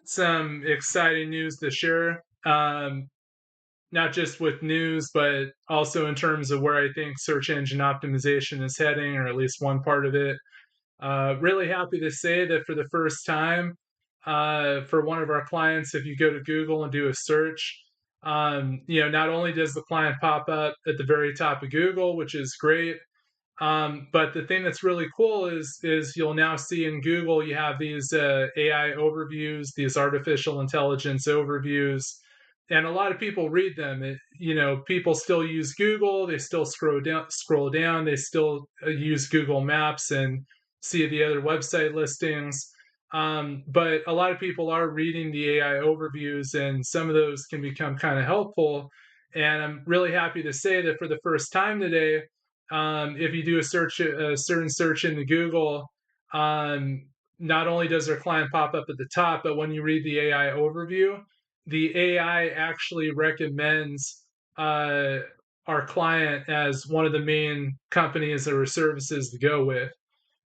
Some exciting news to share. Not just with news, but also in terms of where I think search engine optimization is heading, or at least one part of it. Really happy to say that for the first time, for one of our clients, if you go to Google and do a search, not only does the client pop up at the very top of Google, which is great, but the thing that's really cool is you'll now see in Google you have these AI overviews, these artificial intelligence overviews, and a lot of people read them. People still use Google, they still scroll down, they still use Google Maps and see the other website listings. But a lot of people are reading the AI overviews, and some of those can become kind of helpful. And I'm really happy to say that for the first time today, if you do a certain search into Google, um, not only does their client pop up at the top, but when you read the AI overview, the AI actually recommends uh, our client as one of the main companies or services to go with.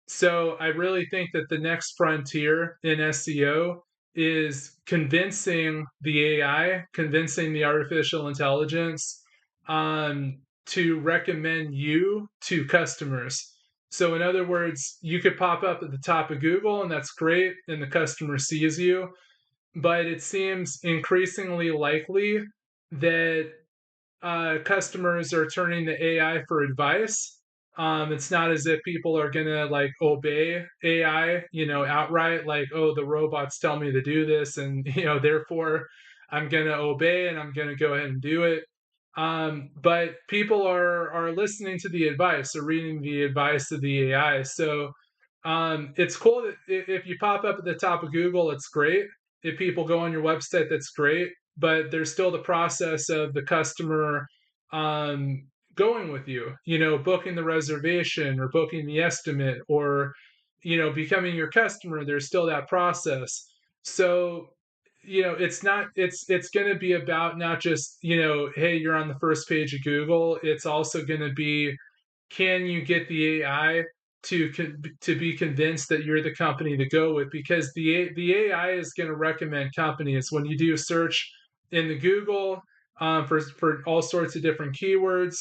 So I really think that the next frontier in SEO is convincing the AI, convincing the artificial intelligence to recommend you to customers. So, in other words, you could pop up at the top of Google, and that's great, and the customer sees you. But it seems increasingly likely that customers are turning to AI for advice. It's not as if people are gonna like obey AI, outright, like, oh, the robots tell me to do this, and therefore I'm gonna obey and I'm gonna go ahead and do it. But people are listening to the advice or reading the advice of the AI. So it's cool that if you pop up at the top of Google, it's great. If people go on your website, that's great. But there's still the process of the customer going with you, booking the reservation or booking the estimate or, becoming your customer. There's still that process. So, it's going to be about not just, hey, you're on the first page of Google. It's also going to be, can you get the AI to be convinced that you're the company to go with? Because the AI is going to recommend companies when you do a search in the Google for all sorts of different keywords.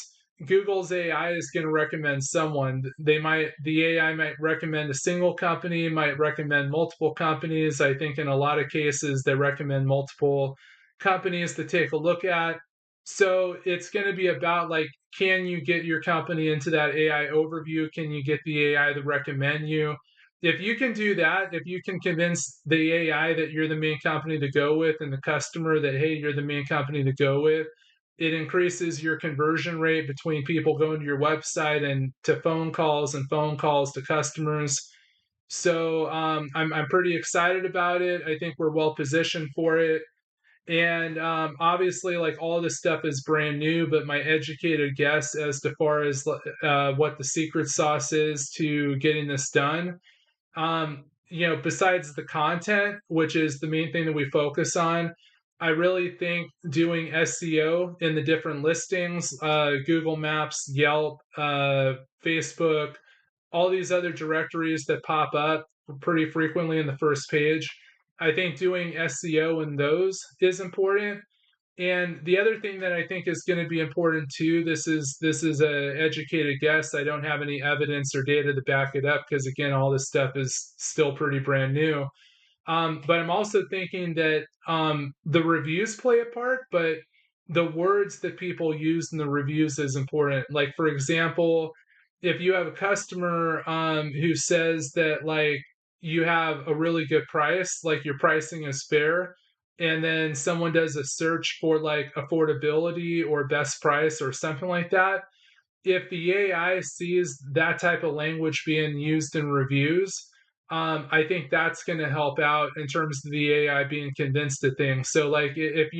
Google's AI is going to recommend someone. The AI might recommend a single company, might recommend multiple companies. I think in a lot of cases they recommend multiple companies to take a look at. So it's going to be about like, can you get your company into that AI overview? Can you get the AI to recommend you? If you can do that, if you can convince the AI that you're the main company to go with and the customer that, hey, you're the main company to go with, it increases your conversion rate between people going to your website and to phone calls and phone calls to customers. So I'm pretty excited about it. I think we're well positioned for it. And obviously, like all this stuff is brand new, but my educated guess as to far as what the secret sauce is to getting this done, besides the content, which is the main thing that we focus on, I really think doing SEO in the different listings, Google Maps, Yelp, Facebook, all these other directories that pop up pretty frequently in the first page. I think doing SEO in those is important. And the other thing that I think is going to be important too, this is a educated guess. I don't have any evidence or data to back it up because again, all this stuff is still pretty brand new. But I'm also thinking that the reviews play a part, but the words that people use in the reviews is important. Like for example, if you have a customer who says that like you have a really good price, like your pricing is fair, and then someone does a search for like affordability or best price or something like that, if the AI sees that type of language being used in reviews, I think that's going to help out in terms of the AI being convinced of things. So, like, if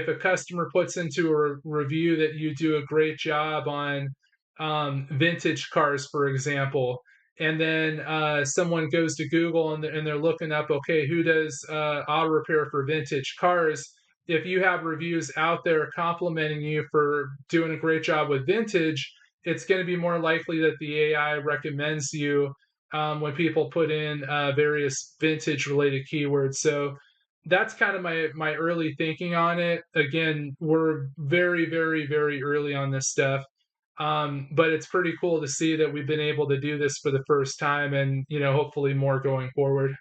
a customer puts into a review that you do a great job on vintage cars, for example, and then someone goes to Google and they're looking up, okay, who does auto repair for vintage cars? If you have reviews out there complimenting you for doing a great job with vintage, it's going to be more likely that the AI recommends you when people put in various vintage related keywords. So that's kind of my early thinking on it. Again, we're very, very, very early on this stuff. But it's pretty cool to see that we've been able to do this for the first time and, hopefully more going forward.